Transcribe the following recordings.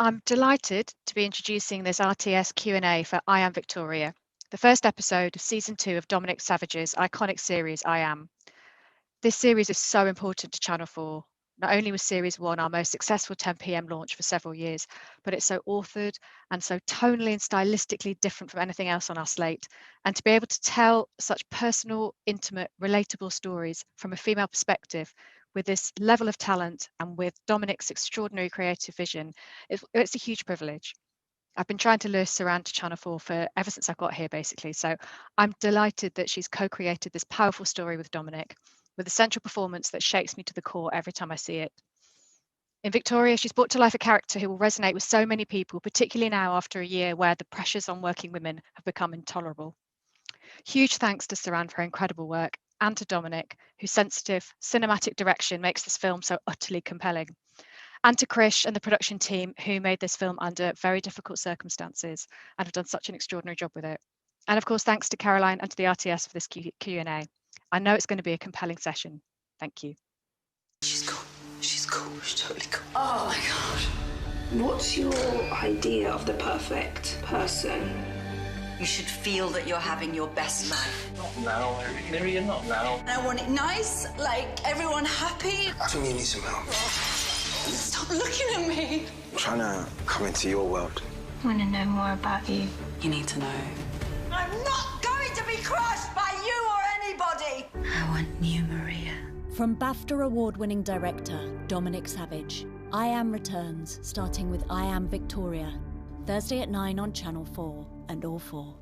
I'm delighted to be introducing this RTS Q&A for I Am Victoria, the first episode of season 2 of Dominic Savage's iconic series I Am. This series is so important to Channel 4. Not only was series 1 our most successful 10 p.m. launch for several years, but it's so authored and so tonally and stylistically different from anything else on our slate. And to be able to tell such personal, intimate, relatable stories from a female perspective with this level of talent and with Dominic's extraordinary creative vision, it's a huge privilege. I've been trying to lure Suranne to Channel 4 for ever since I got here, basically. So I'm delighted that she's co-created this powerful story with Dominic, with a central performance that shakes me to the core every time I see it. In Victoria, she's brought to life a character who will resonate with so many people, particularly now after a year where the pressures on working women have become intolerable. Huge thanks to Suranne for her incredible work, and to Dominic, whose sensitive cinematic direction makes this film so utterly compelling. And to Krish and the production team, who made this film under very difficult circumstances and have done such an extraordinary job with it. And of course, thanks to Caroline and to the RTS for this Q&A. I know it's going to be a compelling session. Thank you. She's cool. She's cool. She's totally cool. Oh my God. What's your idea of the perfect person? You should feel that you're having your best life. Not now, Miriam, not now. I want it nice, like everyone happy. I think you need some help. Stop looking at me. I'm trying to come into your world. I want to know more about you. You need to know. I'm not going to be crushed by you or anybody. I want new Maria. From BAFTA award-winning director Dominic Savage, I Am returns, starting with I Am Victoria, Thursday at 9 on Channel 4 and All 4.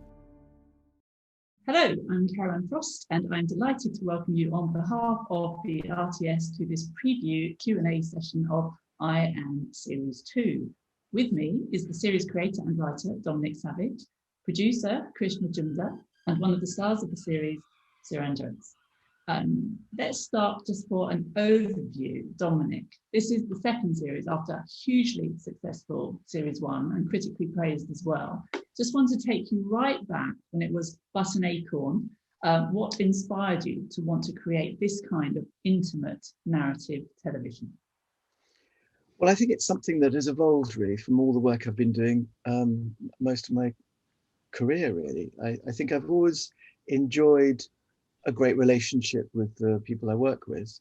Hello, I'm Caroline Frost, and I'm delighted to welcome you on behalf of the RTS to this preview Q&A session of I Am Series 2. With me is the series creator and writer, Dominic Savage, producer, Krishnendu Majumdar, and one of the stars of the series, Suranne. Let's start just for an overview. Dominic, this is the second series after a hugely successful series 1 and critically praised as well. Just want to take you right back when it was but an acorn. What inspired you to want to create this kind of intimate narrative television? Well, I think it's something that has evolved really from all the work I've been doing most of my career, really. I think I've always enjoyed a great relationship with the people I work with.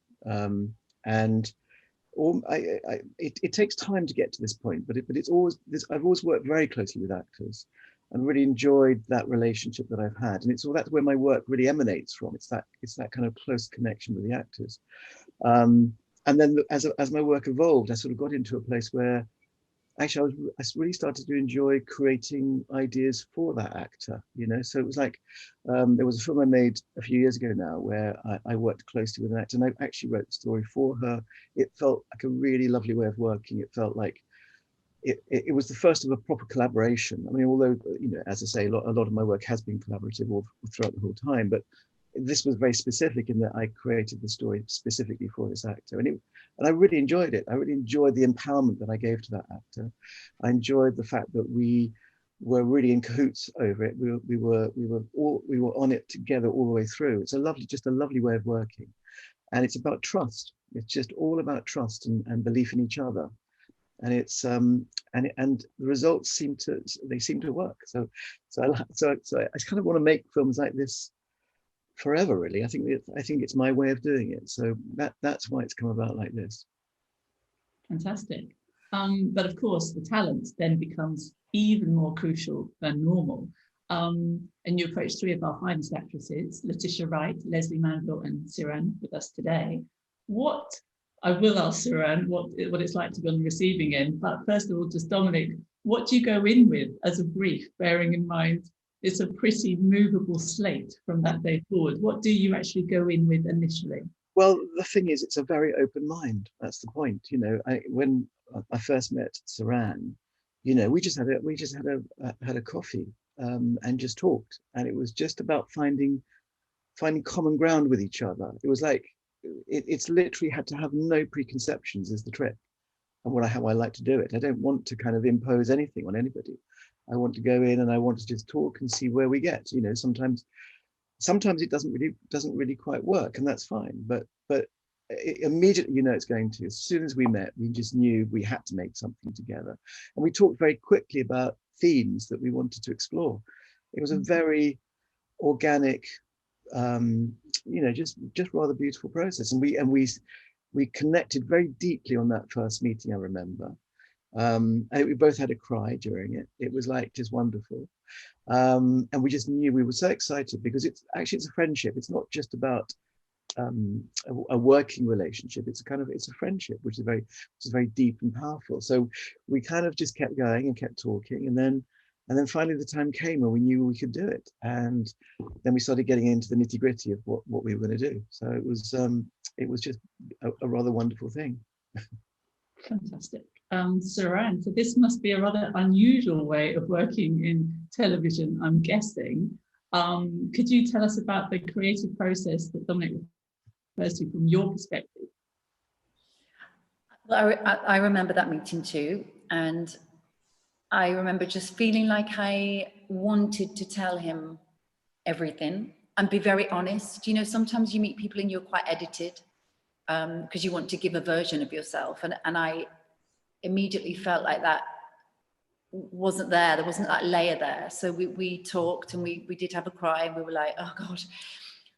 It takes time to get to this point, but it's always I've always worked very closely with actors and really enjoyed that relationship that I've had. And that's where my work really emanates from. It's that kind of close connection with the actors. And then as my work evolved, I sort of got into a place where actually I really started to enjoy creating ideas for that actor, So it was like, there was a film I made a few years ago now where I worked closely with an actor and I actually wrote the story for her. It felt like a really lovely way of working. It felt like it was the first of a proper collaboration. I mean, although, as I say, a lot of my work has been collaborative all throughout the whole time, but this was very specific in that I created the story specifically for this actor. And I really enjoyed it. I really enjoyed the empowerment that I gave to that actor. I enjoyed the fact that we were really in cahoots over it. We were on it together all the way through. It's just a lovely way of working. And it's about trust. It's just all about trust and belief in each other. And it's and the results seem to work. So I kind of want to make films like this forever, really. I think it's my way of doing it. So that's why it's come about like this. Fantastic. But of course, the talent then becomes even more crucial than normal. And you approached 3 of our finest actresses, Letitia Wright, Leslie Manville, and Suranne, with us today. I will ask Suranne what it's like to be on the receiving end. But first of all, just Dominic, what do you go in with as a brief, bearing in mind it's a pretty movable slate from that day forward? What do you actually go in with initially? Well, the thing is, it's a very open mind. That's the point. When I first met Suranne, we just had a coffee and just talked, and it was just about finding common ground with each other. It was like it's literally had to have no preconceptions is the trick, and how I like to do it. I don't want to kind of impose anything on anybody. I want to go in and I want to just talk and see where we get. Sometimes it doesn't really quite work, and that's fine. But immediately, you know, it's going to. As soon as we met, we just knew we had to make something together, and we talked very quickly about themes that we wanted to explore. It was a very organic, you know, just rather beautiful process, and we connected very deeply on that first meeting, I remember. And we both had a cry during it. It was like just wonderful. And we just knew, we were so excited because it's a friendship. It's not just about a working relationship. It's a friendship, which is very deep and powerful. So we kind of just kept going and kept talking, and then finally the time came when we knew we could do it, and then we started getting into the nitty gritty of what we were going to do. So it was just a rather wonderful thing. Fantastic. Suranne, so this must be a rather unusual way of working in television, I'm guessing. Could you tell us about the creative process that Dominic refers to from your perspective? Well, I remember that meeting too, and I remember just feeling like I wanted to tell him everything and be very honest. You know, sometimes you meet people and you're quite edited because you want to give a version of yourself, and I immediately felt like that wasn't there. There wasn't that layer there. So we talked, and we did have a cry, and we were like, oh God,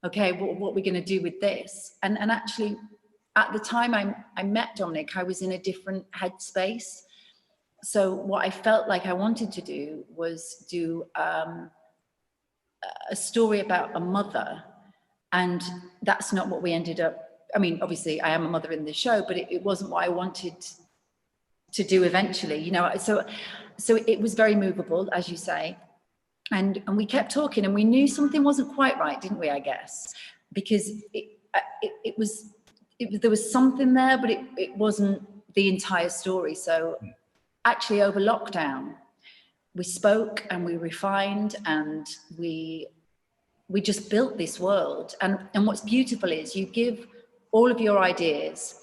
okay, what are we going to do with this? And actually, at the time I met Dominic, I was in a different headspace. So what I felt like I wanted to do was do a story about a mother, and that's not what we ended up. I mean, obviously I am a mother in the show, but it wasn't what I wanted to do eventually, you know. So it was very movable, as you say, and we kept talking, and we knew something wasn't quite right, didn't we? I guess because there was something there, but it wasn't the entire story. So actually, over lockdown, we spoke and we refined, and we just built this world. And what's beautiful is you give all of your ideas.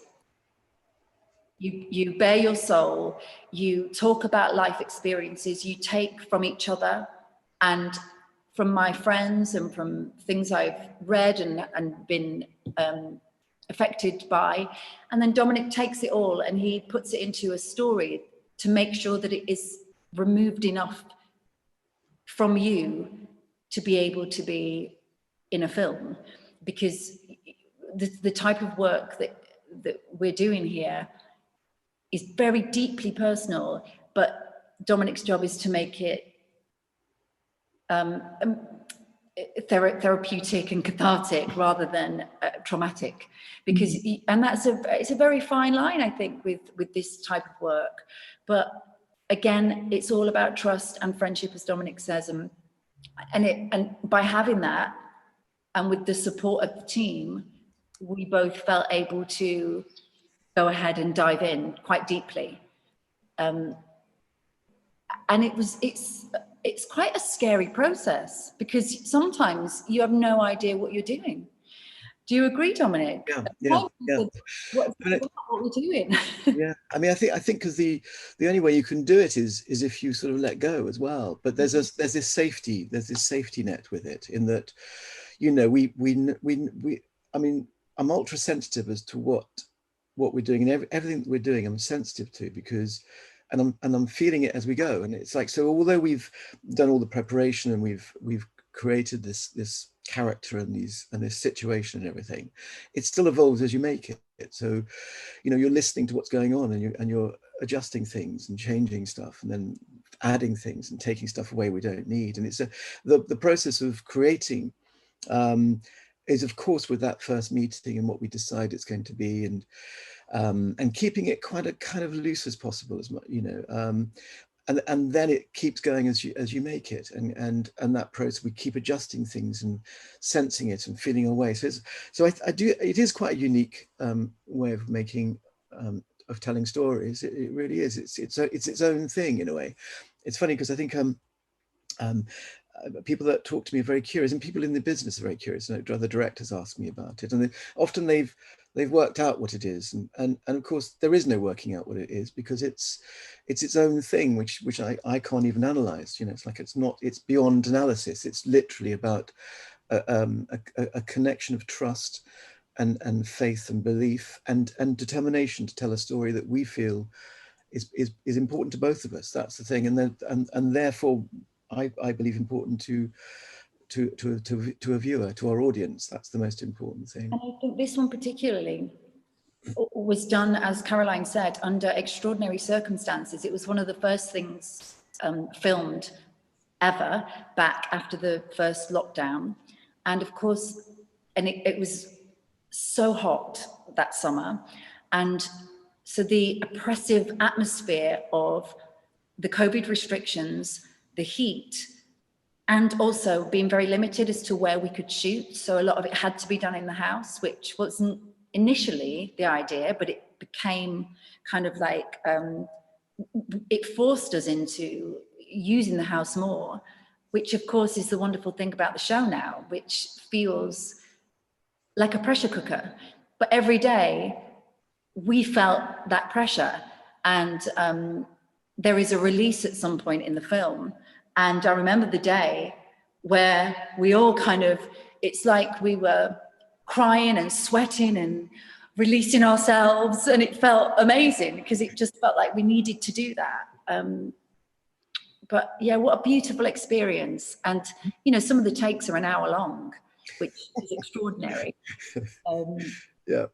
You bare your soul, you talk about life experiences, you take from each other and from my friends and from things I've read and been affected by. And then Dominic takes it all and he puts it into a story to make sure that it is removed enough from you to be able to be in a film. Because the type of work that we're doing here is very deeply personal, but Dominic's job is to make it therapeutic and cathartic rather than traumatic, because and it's a very fine line, I think, with this type of work. But again, it's all about trust and friendship, as Dominic says, and by having that and with the support of the team, we both felt able to go ahead and dive in quite deeply. And it's quite a scary process because sometimes you have no idea what you're doing. Do you agree, Dominic? Yeah. What we're doing? Yeah, I mean, I think because the only way you can do it is if you sort of let go as well. But there's this safety net with it, in that, you know, we I mean, I'm ultra sensitive as to what we're doing, and everything that we're doing I'm sensitive to, because and I'm feeling it as we go. And it's like, so although we've done all the preparation and we've created this character and this situation and everything, it still evolves as you make it. So, you know, you're listening to what's going on, and you're adjusting things and changing stuff, and then adding things and taking stuff away we don't need. And it's the process of creating is, of course, with that first meeting and what we decide it's going to be, and keeping it quite a kind of loose as possible, as much, you know, and then it keeps going as you make it, and that process, we keep adjusting things and sensing it and feeling our way. So I do. It is quite a unique way of making of telling stories. It really is. It's its own thing in a way. It's funny because I think people that talk to me are very curious, and people in the business are very curious. And other directors ask me about it, and often they've worked out what it is, and of course there is no working out what it is, because it's its own thing, which I can't even analyze. You know, it's beyond analysis. It's literally about a connection of trust and faith and belief and determination to tell a story that we feel is important to both of us. That's the thing, and therefore I believe important to a viewer, to our audience. That's the most important thing. And I think this one particularly was done, as Caroline said, under extraordinary circumstances. It was one of the first things filmed ever back after the first lockdown. And of course, and it was so hot that summer. And so the oppressive atmosphere of the COVID restrictions, the heat, and also being very limited as to where we could shoot. So a lot of it had to be done in the house, which wasn't initially the idea, but it became kind of like, it forced us into using the house more, which of course is the wonderful thing about the show now, which feels like a pressure cooker. But every day we felt that pressure. And there is a release at some point in the film. And I remember the day where we all kind of, it's like we were crying and sweating and releasing ourselves, and it felt amazing because it just felt like we needed to do that. But yeah, what a beautiful experience. And, you know, some of the takes are an hour long, which is extraordinary. Yeah.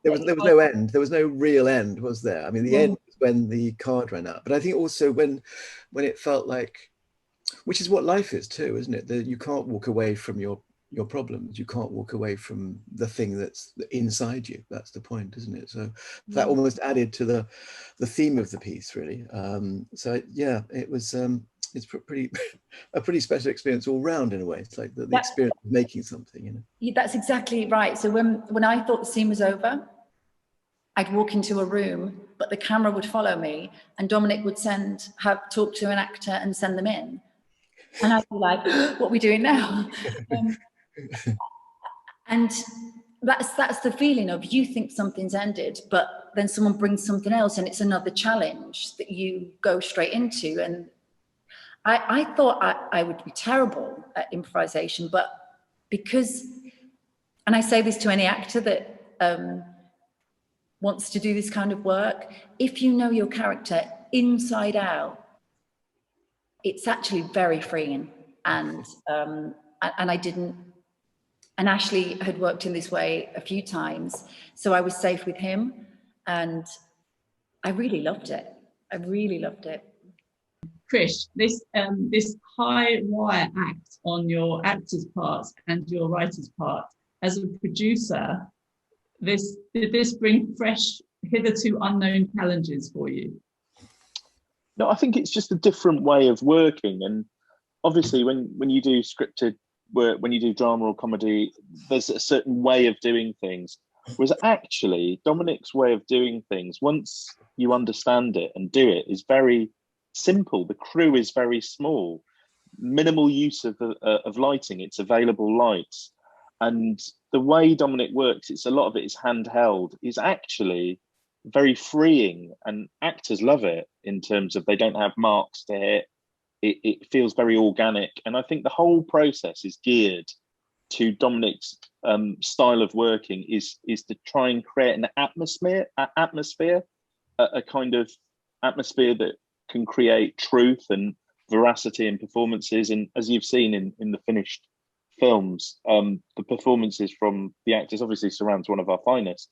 There was no end. There was no real end, was there? I mean, the end was when the card ran out. But I think also when it felt like, which is what life is too, isn't it? That you can't walk away from your problems. You can't walk away from the thing that's inside you. That's the point, isn't it? So that almost added to the theme of the piece, really. So yeah, it was it's a pretty special experience all round in a way. It's like the experience of making something, you know. Yeah, that's exactly right. So when I thought the scene was over, I'd walk into a room, but the camera would follow me, and Dominic would talk to an actor and send them in. And I'd be like, what are we doing now? And that's the feeling of, you think something's ended, but then someone brings something else and it's another challenge that you go straight into. And I thought I would be terrible at improvisation, but because, and I say this to any actor that wants to do this kind of work, if you know your character inside out, it's actually very freeing. And I didn't, and Ashley had worked in this way a few times, so I was safe with him, and I really loved it. I really loved it. Krish, this high wire act on your actor's part and your writer's part, as a producer, did this bring fresh, hitherto unknown challenges for you? No, I think it's just a different way of working. And obviously when you do scripted work, when you do drama or comedy, there's a certain way of doing things. Whereas actually Dominic's way of doing things, once you understand it and do it, is very simple. The crew is very small, minimal use of lighting. It's available lights. And the way Dominic works, it's a lot of it is handheld, is actually very freeing, and actors love it in terms of they don't have marks to hit. It feels very organic, and I think the whole process is geared to Dominic's style of working is to try and create an atmosphere, a kind of atmosphere that can create truth and veracity in performances. And as you've seen in the finished films, the performances from the actors, obviously Suranne's one of our finest,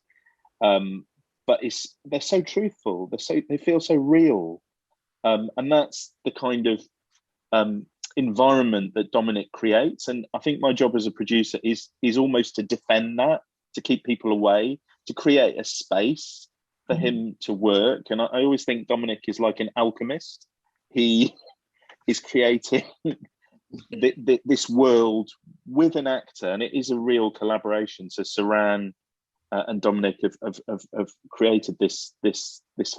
but they're so truthful, they feel so real, and that's the kind of environment that Dominic creates. And I think my job as a producer is almost to defend that, to keep people away, to create a space for him to work. And I always think Dominic is like an alchemist. He is creating this world with an actor, and it is a real collaboration. So Suranne and Dominic have created this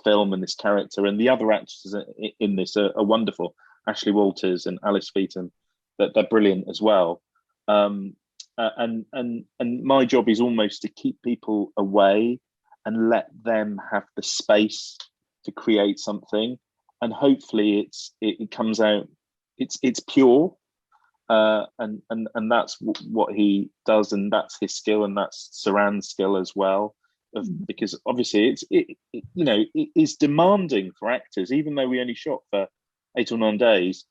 film and this character, and the other actors in this are wonderful. Ashley Walters and Alice Featon, that they're brilliant as well. And my job is almost to keep people away and let them have the space to create something, and hopefully it comes out, it's pure, and that's what he does, and that's his skill, and that's Suranne's skill as well. Because obviously it is demanding for actors, even though we only shot for 8 or 9 days.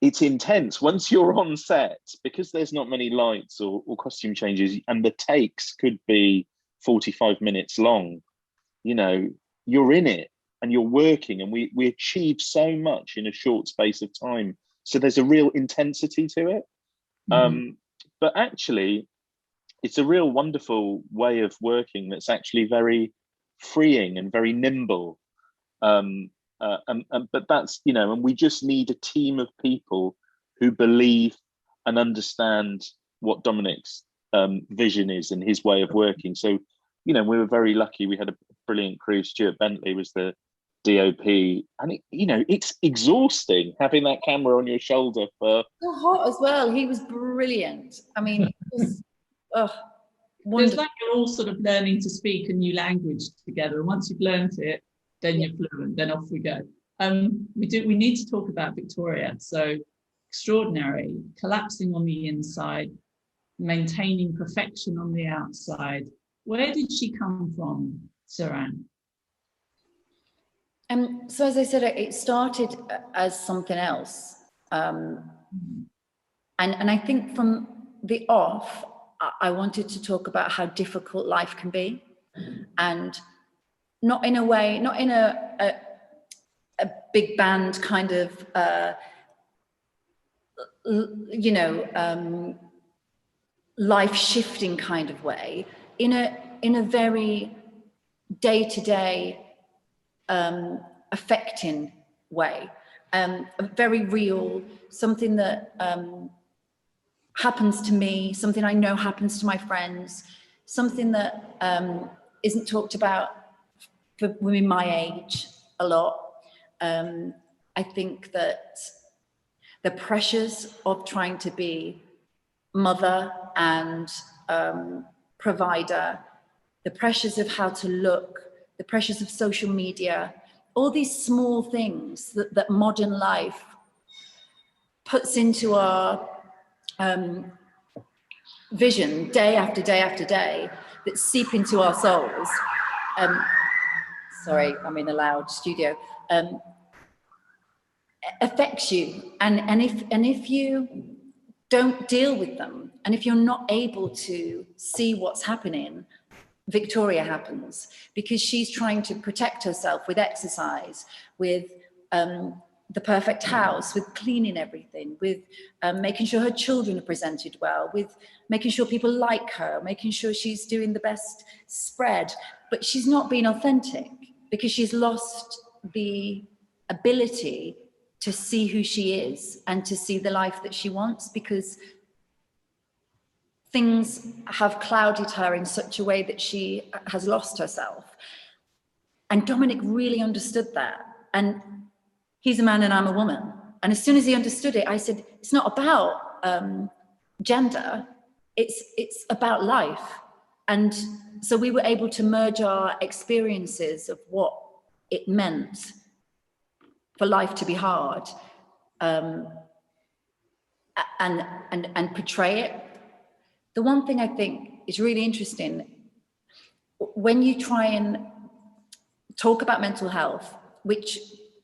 It's intense once you're on set, because there's not many lights or costume changes, and the takes could be 45 minutes long. You're in it and you're working, and we achieve so much in a short space of time. So there's a real intensity to it. But actually, it's a real wonderful way of working that's actually very freeing and very nimble. But that's, and we just need a team of people who believe and understand what Dominic's vision is and his way of working. So, we were very lucky. We had a brilliant crew. Stuart Bentley was the DOP, and it's exhausting having that camera on your shoulder for. So hot as well. He was brilliant. I mean, it was, it's like you're all sort of learning to speak a new language together. And once you've learned it, then you're fluent. Then off we go. We need to talk about Victoria. So extraordinary, collapsing on the inside, maintaining perfection on the outside. Where did she come from, Suranne? So as I said, it started as something else. And I think from the off, I wanted to talk about how difficult life can be, and not in a way, not in a big band kind of, life-shifting kind of way, in a very day-to-day affecting way, a very real, something that happens to me, something I know happens to my friends, something that isn't talked about for women my age a lot. I think that the pressures of trying to be mother and provider, the pressures of how to look, the pressures of social media, all these small things that modern life puts into our vision day after day after day, that seep into our souls. Sorry, I'm in a loud studio. Affects you, and if you don't deal with them, and if you're not able to see what's happening, Victoria happens, because she's trying to protect herself with exercise, with the perfect house, with cleaning everything, with making sure her children are presented well, with making sure people like her, making sure she's doing the best spread. But she's not being authentic, because she's lost the ability to see who she is and to see the life that she wants, because things have clouded her in such a way that she has lost herself. And Dominic really understood that. And he's a man and I'm a woman. And as soon as he understood it, I said, it's not about gender, it's about life. And so we were able to merge our experiences of what it meant for life to be hard, and portray it. The one thing I think is really interesting, when you try and talk about mental health, which,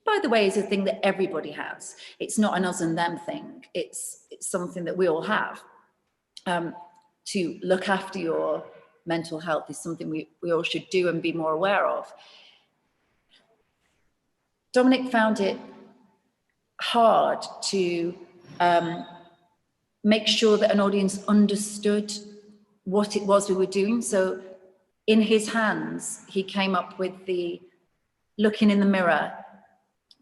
by the way, is a thing that everybody has. It's not an us and them thing. It's something that we all have. To look after your mental health is something we all should do and be more aware of. Dominic found it hard to make sure that an audience understood what it was we were doing. So in his hands, he came up with the looking in the mirror,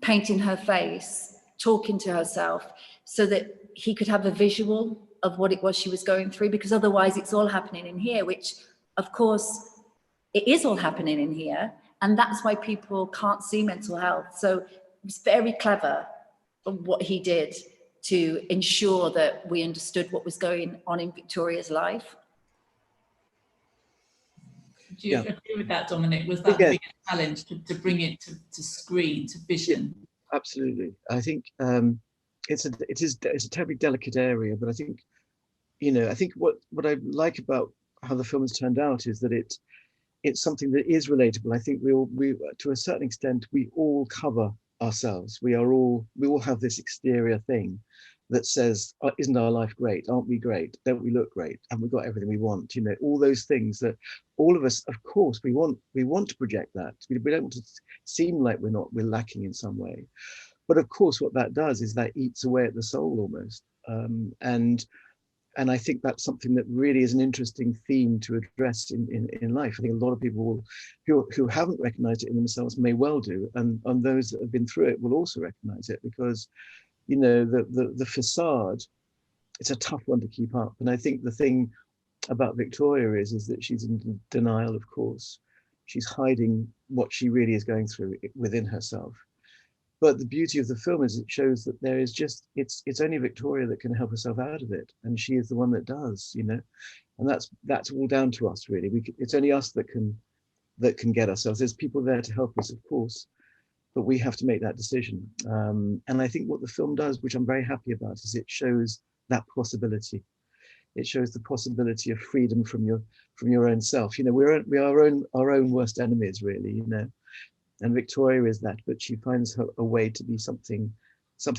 painting her face, talking to herself, so that he could have a visual of what it was she was going through, because otherwise it's all happening in here, which of course it is all happening in here. And that's why people can't see mental health. So it's very clever what he did to ensure that we understood what was going on in Victoria's life. Do you agree with that, Dominic? Was that the biggest challenge to bring it to screen, to vision? Absolutely. I think it's a terribly delicate area, but I think, I think what I like about how the film has turned out is that it's something that is relatable. I think we to a certain extent, we all cover ourselves. We all have this exterior thing that says, oh, isn't our life great? Aren't we great? Don't we look great? Haven't we got everything we want? All those things that all of us, of course, we want to project that. We don't want to seem like we're lacking in some way. But of course, what that does is that eats away at the soul almost. And I think that's something that really is an interesting theme to address in life. I think a lot of people who haven't recognized it in themselves may well do, and those that have been through it will also recognize it, because the facade, it's a tough one to keep up. And I think the thing about Victoria is that she's in denial, of course. She's hiding what she really is going through within herself. But the beauty of the film is it shows that there is it's only Victoria that can help herself out of it, and she is the one that does, and that's all down to us, really. It's only us that can get ourselves. There's people there to help us, of course, but we have to make that decision. And I think what the film does, which I'm very happy about, is it shows that possibility. It shows the possibility of freedom from your own self. We are our own worst enemies, really. And Victoria is that, but she finds a way to be something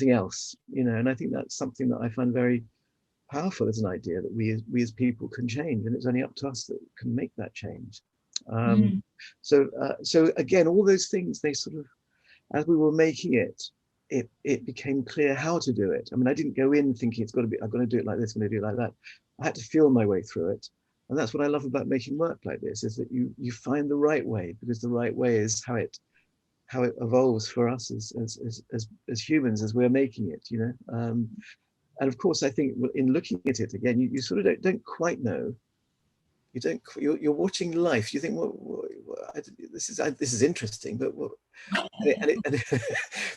else, and I think that's something that I find very powerful as an idea, that we as people can change, and it's only up to us that can make that change. So again, all those things, they sort of, as we were making it became clear how to do it. I mean, I didn't go in thinking I'm going to do it like this, I'm going to do it like that. I had to feel my way through it. And that's what I love about making work like this, is that you find the right way, because the right way is how it evolves for us as humans, as we're making it, and of course, I think in looking at it again, you sort of don't quite know. You're watching life. You think, this is interesting, but but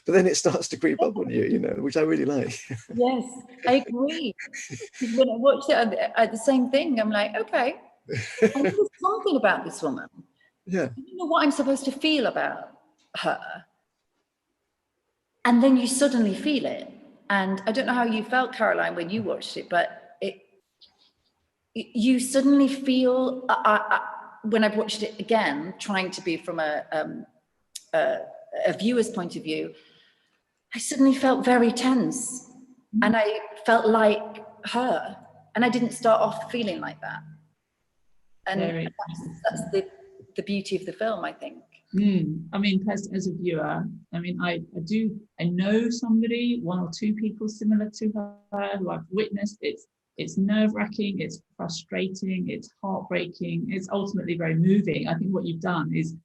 then it starts to creep up on you, which I really like. Yes, I agree. When I watched it, at the same thing, I'm like, okay, there's something about this woman. Yeah. I don't know what I'm supposed to feel about her. And then you suddenly feel it. And I don't know how you felt, Caroline, when you watched it, but you suddenly feel, when I've watched it again, trying to be from a viewer's point of view, I suddenly felt very tense, and I felt like her, and I didn't start off feeling like that. And that's the beauty of the film, I think. I mean, as a viewer, I mean, I know somebody, one or two people similar to her, who I've witnessed. It's nerve-wracking, it's frustrating, it's heartbreaking, it's ultimately very moving. I think what you've done is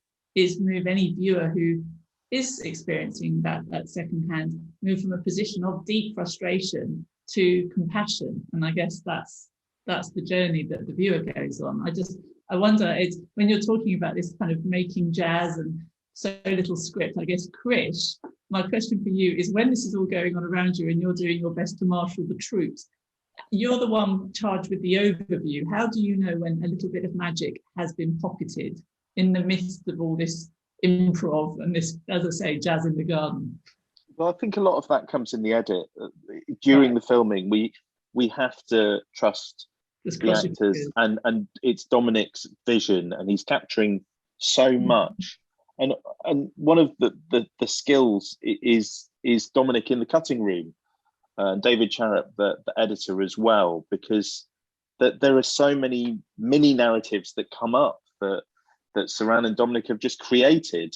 move any viewer who is experiencing that secondhand, move from a position of deep frustration to compassion. And I guess that's the journey that the viewer goes on. I wonder, it's when you're talking about this kind of making jazz and so little script, I guess, Krish, my question for you is, when this is all going on around you and you're doing your best to marshal the troops, you're the one charged with the overview. How do you know when a little bit of magic has been pocketed in the midst of all this improv and this, as I say, jazz in the garden? Well, I think a lot of that comes in the edit. During the filming, we have to trust the actors, and it's Dominic's vision, and he's capturing so much. And one of the skills is Dominic in the cutting room, David Charrett, the editor, as well, because there are so many mini narratives that come up that Suranne and Dominic have just created,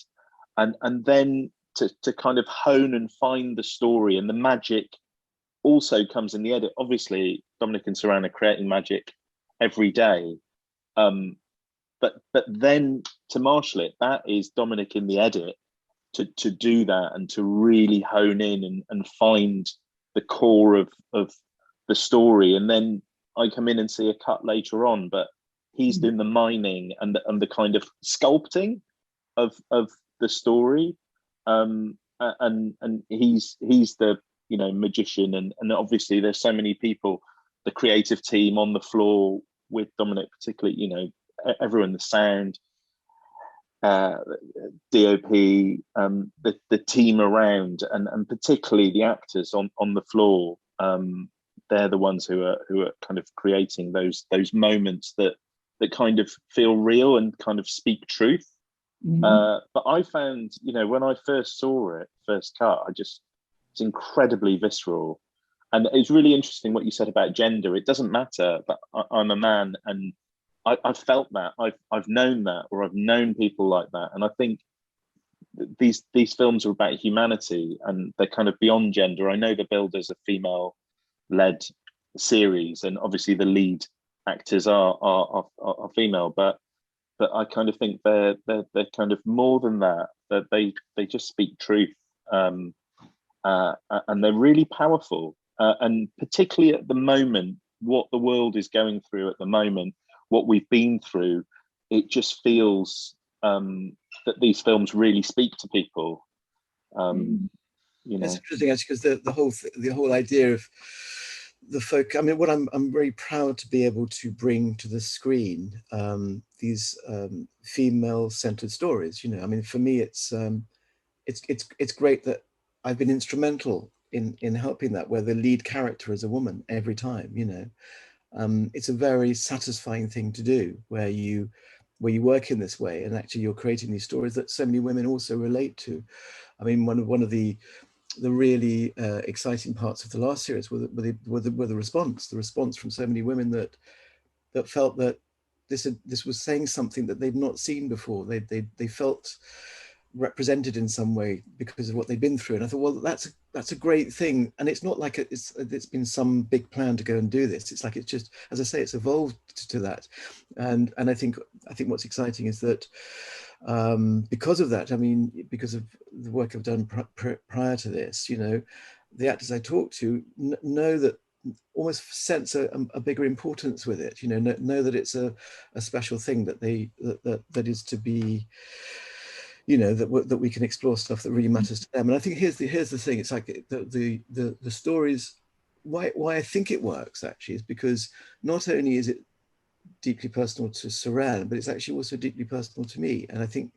and then to kind of hone and find the story, and the magic also comes in the edit. Obviously, Dominic and Suranne are creating magic every day, but then to marshal it, that is Dominic in the edit to do that, and to really hone in and find the core of the story. And then I come in and see a cut later on, but he's doing the mining and the kind of sculpting of the story, and he's the magician, and obviously there's so many people, the creative team on the floor with Dominic, particularly, everyone, the sound, DOP, the team around, and particularly the actors on the floor. They're the ones who are kind of creating those moments that kind of feel real and kind of speak truth. But I found, when I first saw it, first cut, it's incredibly visceral. And it's really interesting what you said about gender. It doesn't matter, but I'm a man, and I've felt that. I've known that, or I've known people like that. And I think these films are about humanity, and they're kind of beyond gender. I know the builders are female-led series, and obviously the lead actors are female, but I kind of think they're kind of more than that. That they just speak truth, and they're really powerful. And particularly at the moment, what the world is going through at the moment, what we've been through, it just feels that these films really speak to people. It's interesting actually, because the whole idea of the folk. I mean, what I'm very proud to be able to bring to the screen, these female-centered stories. I mean, for me, it's great that I've been instrumental in helping that, where the lead character is a woman every time. It's a very satisfying thing to do, where you work in this way, and actually you're creating these stories that so many women also relate to. I mean, one of the really exciting parts of the last series were the response from so many women that felt that this was saying something that they'd not seen before. They felt represented in some way because of what they've been through. And I thought, well, that's a great thing. And it's not like it's been some big plan to go and do this. It's like, it's just, as I say, it's evolved to that. And I think what's exciting is that because of that, I mean, because of the work I've done prior to this, the actors I talk to know that, almost sense a bigger importance with it, know that it's a special thing, that that is to be, that we can explore stuff that really matters to them. And I think here's the thing. It's like the stories, why I think it works actually is because not only is it deeply personal to Suranne, but it's actually also deeply personal to me. And I think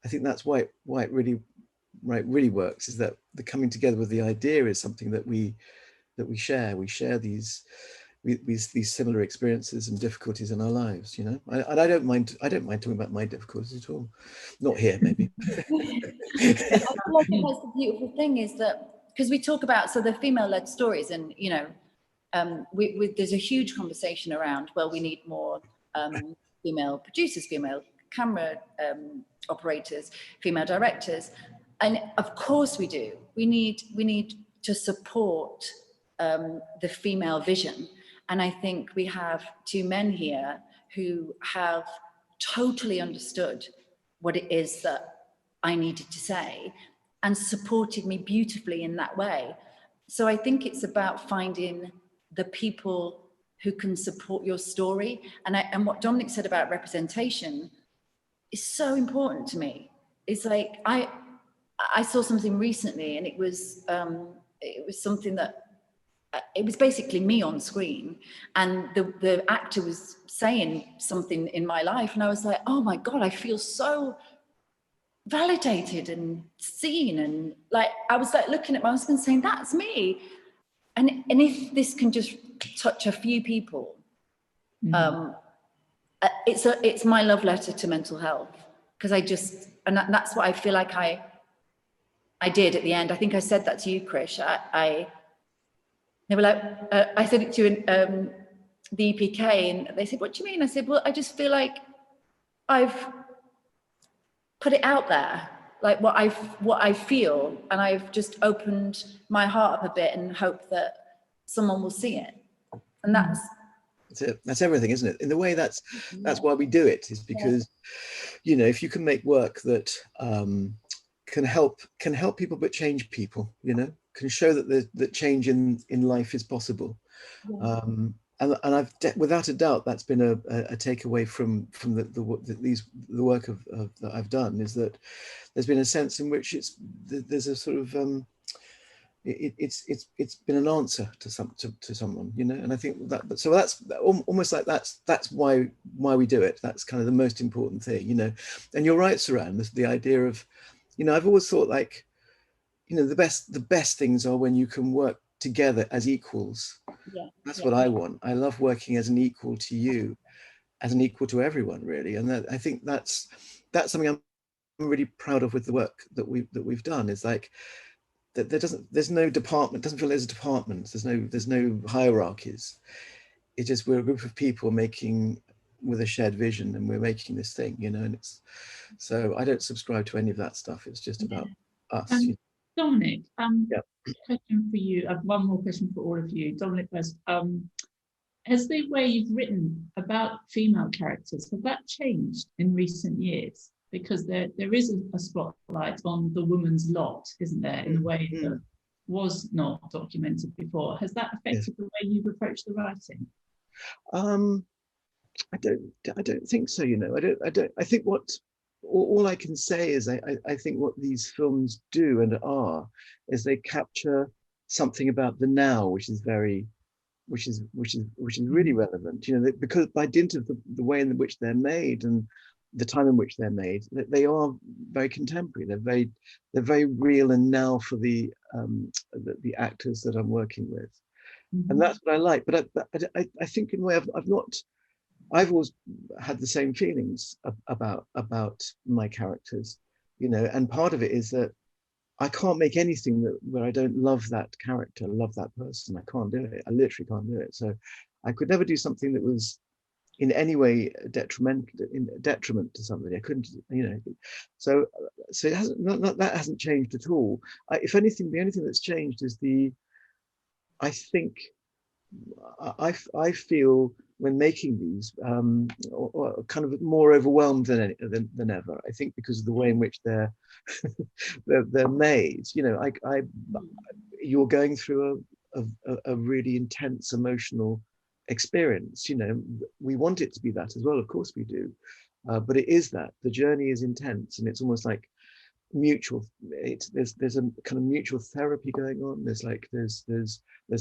that's why it really works, is that the coming together with the idea is something that we share. We share these similar experiences and difficulties in our lives, and I don't mind talking about my difficulties at all. Not here, maybe. I feel like that's the beautiful thing, is that because we talk about the female-led stories, and there's a huge conversation around, well, we need more female producers, female camera operators, female directors, and of course we do. We need to support the female vision. And I think we have two men here who have totally understood what it is that I needed to say and supported me beautifully in that way. So I think it's about finding the people who can support your story. And what Dominic said about representation is so important to me. It's like, I saw something recently, and it was something that, it was basically me on screen, and the actor was saying something in my life, and I was like, oh my God, I feel so validated and seen. And like, I was like looking at my husband saying, that's me. And if this can just touch a few people, it's my love letter to mental health. Because that's what I feel like I did at the end. I think I said that to you, Krish. They were like, I said it to the EPK, and they said, what do you mean? I said, well, I just feel like I've put it out there, like what I feel, and I've just opened my heart up a bit and hope that someone will see it. And that's it. That's everything, isn't it? In the way, that's why we do it, is because, if you can make work that can help people but change people, can show that change in life is possible. And I've without a doubt, that's been a takeaway from the work that I've done, is that there's been a sense in which there's a sort of it's been an answer to someone, you know. And I think that, so that's almost like that's why we do it. That's kind of the most important thing, you know. And you're right, Suranne, the idea of, you know, I've always thought, like, you know, the best things are when you can work together as equals. Yeah, that's what I want. I love working as an equal to you, as an equal to everyone, really. And I think that's something I'm really proud of with the work that we've done, is like that there's no department, doesn't feel there's departments, there's no hierarchies. It's just, we're a group of people making with a shared vision, and we're making this thing, you know. And it's, so I don't subscribe to any of that stuff. It's just about us. Dominic, yeah. Question for you. I have one more question for all of you. Dominic first. Has the way you've written about female characters, has that changed in recent years? Because there is a spotlight on the woman's lot, isn't there, in a way that was not documented before. Has that affected the way you've approached the writing? I don't think so, you know. I think what all I can say is I think what these films do and are is they capture something about the now, which is really relevant, you know, because by dint of the way in which they're made and the time in which they're made, they are very contemporary. They're very real and now for the actors that I'm working with, and that's what I like. But I think in a way I've always had the same feelings about my characters, you know. And part of it is that I can't make anything where I don't love that character, love that person. I can't do it. I literally can't do it. So I could never do something that was in any way detriment to somebody. I couldn't, you know. So it hasn't, that hasn't changed at all. If anything, the only thing that's changed is I think I feel when making these or kind of more overwhelmed than ever. I think because of the way in which they're made. You know, you're going through a really intense emotional experience. You know, we want it to be that as well, of course we do, but it is that the journey is intense, and it's almost like mutual. There's a kind of mutual therapy going on. There's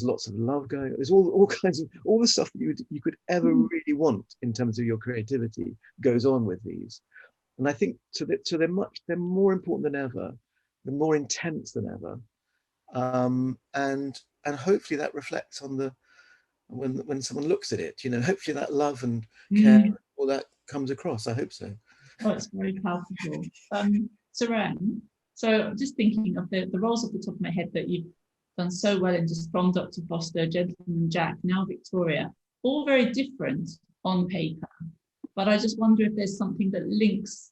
lots of love going on. There's all kinds of, all the stuff that you could ever really want in terms of your creativity goes on with these. And I think so they're more important than ever. They're more intense than ever. And hopefully that reflects on when someone looks at it, you know. Hopefully that love and care, all that comes across. I hope so. Oh, it's very powerful. Suranne, so just thinking of the roles off the top of my head that you've done so well in, just from Dr. Foster, Gentleman Jack, now Victoria, all very different on paper. But I just wonder if there's something that links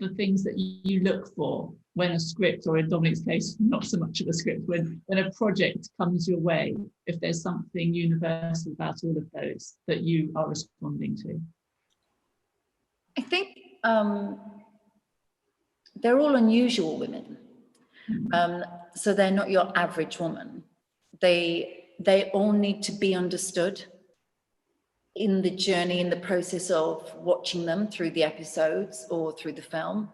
the things that you look for when a script, or in Dominic's case, not so much of a script, when a project comes your way, if there's something universal about all of those that you are responding to. I think they're all unusual women. So they're not your average woman. They all need to be understood in the journey, in the process of watching them through the episodes or through the film.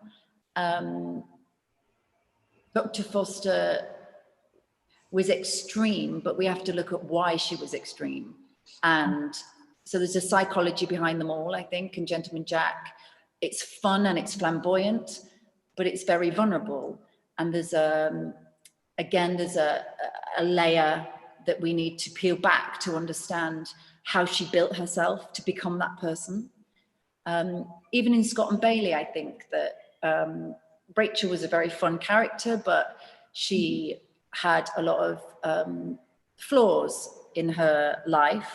Dr. Foster was extreme, but we have to look at why she was extreme. And so there's a psychology behind them all, I think. And Gentleman Jack, it's fun and it's flamboyant, but it's very vulnerable. And there's a layer that we need to peel back to understand how she built herself to become that person. Even in Scott and Bailey, I think that Rachel was a very fun character, but she had a lot of flaws in her life.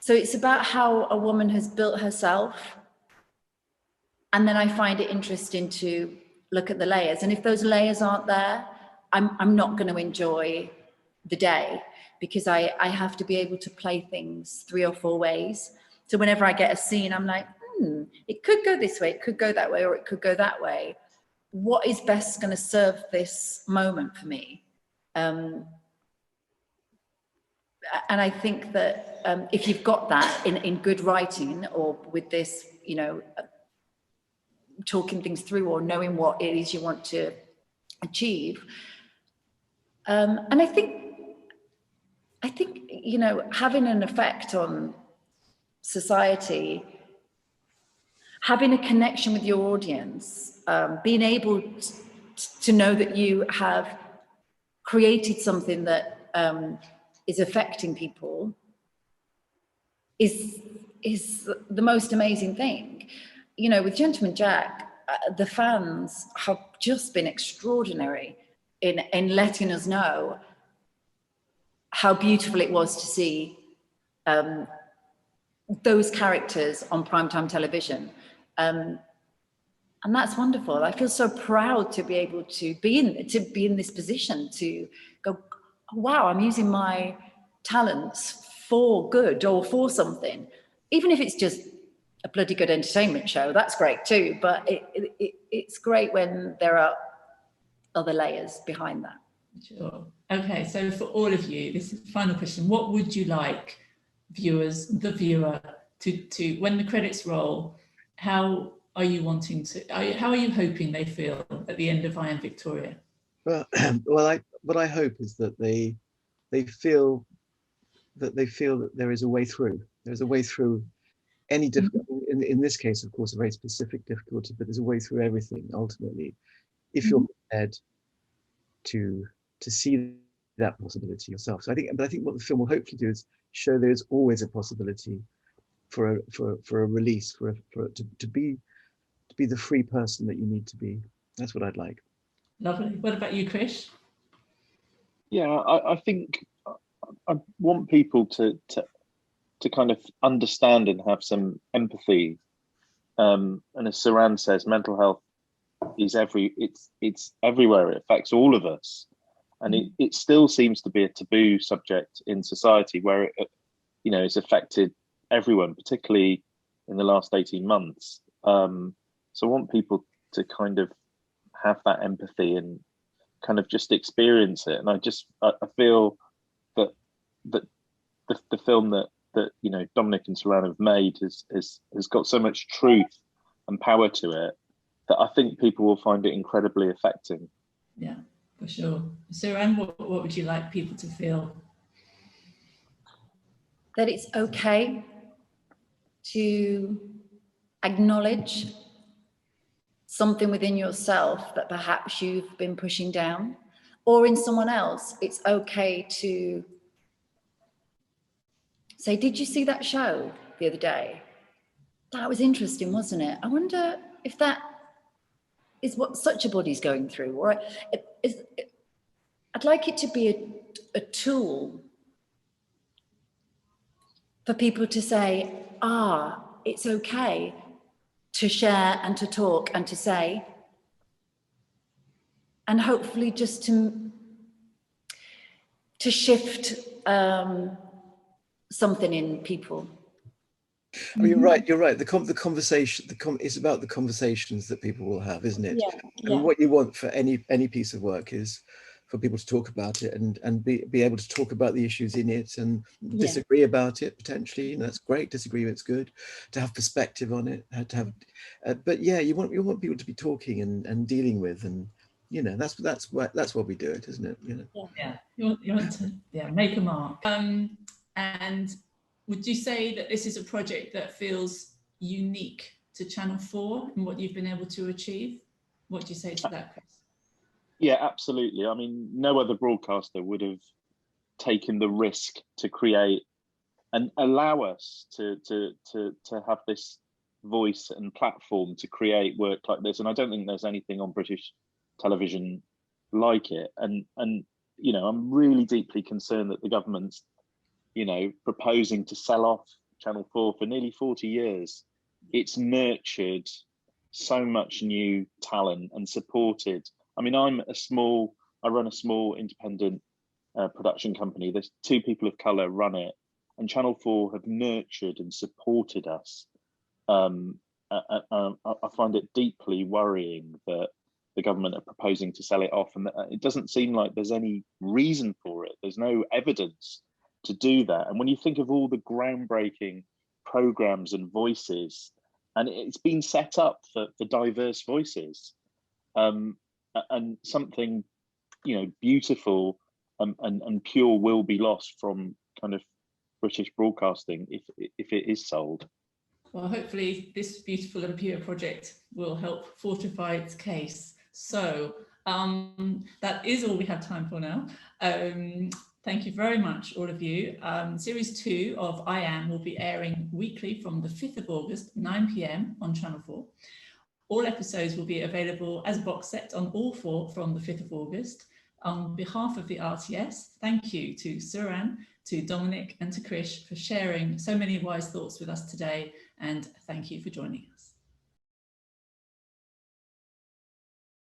So it's about how a woman has built herself. And then I find it interesting to look at the layers. And if those layers aren't there, I'm not going to enjoy the day, because I have to be able to play things 3 or 4 ways. So whenever I get a scene, I'm like, it could go this way, it could go that way, or it could go that way. What is best going to serve this moment for me? And I think that if you've got that in good writing, or with this, you know, talking things through, or knowing what it is you want to achieve, And I think, you know, having an effect on society, having a connection with your audience, being able to know that you have created something that is affecting people is the most amazing thing. You know, with Gentleman Jack, the fans have just been extraordinary in letting us know how beautiful it was to see those characters on primetime television. And that's wonderful. I feel so proud to be able to be in this position, to go, oh, wow, I'm using my talents for good or for something. Even if it's just a bloody good entertainment show, that's great too. But it's great when there are other layers behind that. Sure. Okay, so for all of you, this is the final question. What would you like the viewer, to when the credits roll, how are you hoping they feel at the end of I Am Victoria? Well, what I hope is that they feel that there is a way through. There's a way through any difficulty. In this case, of course, a very specific difficulty, but there's a way through everything ultimately, if you're prepared to see that possibility yourself. So I think what the film will hopefully do is show there is always a possibility for a release, to be the free person that you need to be. That's what I'd like. Lovely. What about you, Krish? Yeah, I think I want people to kind of understand and have some empathy. And as Suranne says, mental health is it's everywhere. It affects all of us, and it still seems to be a taboo subject in society, where it, you know, it's affected everyone, particularly in the last 18 months. So I want people to kind of have that empathy and kind of just experience it. And I feel that the film that you know, Dominic and Suranne have made has got so much truth and power to it that I think people will find it incredibly affecting. Yeah, for sure. Suranne, what would you like people to feel? That it's okay to acknowledge something within yourself that perhaps you've been pushing down, or in someone else. It's okay to say, did you see that show the other day? That was interesting, wasn't it? I wonder if that is what such a body's going through. Or I'd like it to be a tool for people to say, it's okay to share and to talk and to say, and hopefully just to shift something in people. I mean, you're right. The conversation, it's about the conversations that people will have, isn't it? Yeah. And what you want for any piece of work is for people to talk about it and be able to talk about the issues in it and disagree about it potentially. You know, that's great. Disagreement's good. To have perspective on it, to have, but yeah, you want people to be talking and dealing with, and you know, that's why we do it, isn't it? You know. Yeah. You want to make a mark. And would you say that this is a project that feels unique to Channel 4 and what you've been able to achieve? What do you say to that, Chris? Yeah, absolutely. I mean, no other broadcaster would have taken the risk to create and allow us to have this voice and platform to create work like this. And I don't think there's anything on British television like it. And you know, I'm really deeply concerned that the government's, you know, proposing to sell off Channel 4 for nearly 40 years. It's nurtured so much new talent and supported. I mean, I run a small independent production company. There's 2 people of colour run it, and Channel 4 have nurtured and supported us. I find it deeply worrying that the government are proposing to sell it off, and it doesn't seem like there's any reason for it. There's no evidence to do that. And when you think of all the groundbreaking programs and voices, and it's been set up for diverse voices, and something, you know, beautiful and pure will be lost from kind of British broadcasting if it is sold. Well, hopefully this beautiful and pure project will help fortify its case. So that is all we have time for now. Thank you very much, all of you. Series 2 of I Am will be airing weekly from the 5th of August, 9 p.m. on Channel 4. All episodes will be available as a box set on all 4 from the 5th of August. On behalf of the RTS, thank you to Suranne, to Dominic and to Krish for sharing so many wise thoughts with us today, and thank you for joining us.